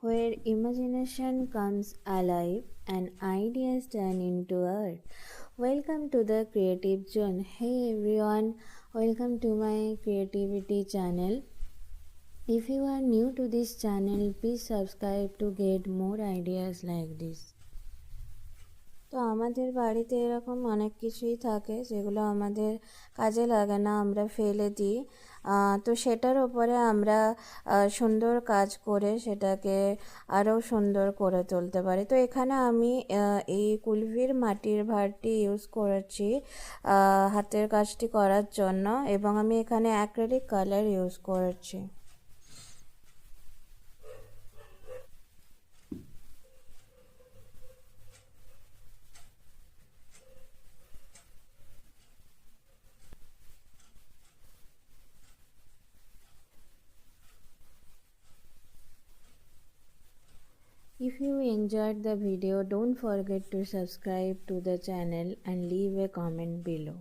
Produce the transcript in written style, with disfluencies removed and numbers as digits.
where imagination comes alive and ideas turn into art. Welcome to the Creative Zone. Hey everyone, welcome to my creativity channel. If you are new to this channel, please subscribe to get more ideas like this. তো আমাদের বাড়িতে এরকম অনেক কিছুই থাকে যেগুলো আমাদের কাজে লাগে না, আমরা ফেলে দিই। তো সেটার ওপরে আমরা সুন্দর কাজ করে সেটাকে আরও সুন্দর করে তুলতে পারি। তো এখানে আমি এই কুলফির মাটির ভাঁড়টি ইউজ করেছি হাতের কাজটি করার জন্য, এবং আমি এখানে অ্যাক্রিলিক কালার ইউজ করেছি। If you enjoyed the video, don't forget to subscribe to the channel and leave a comment below.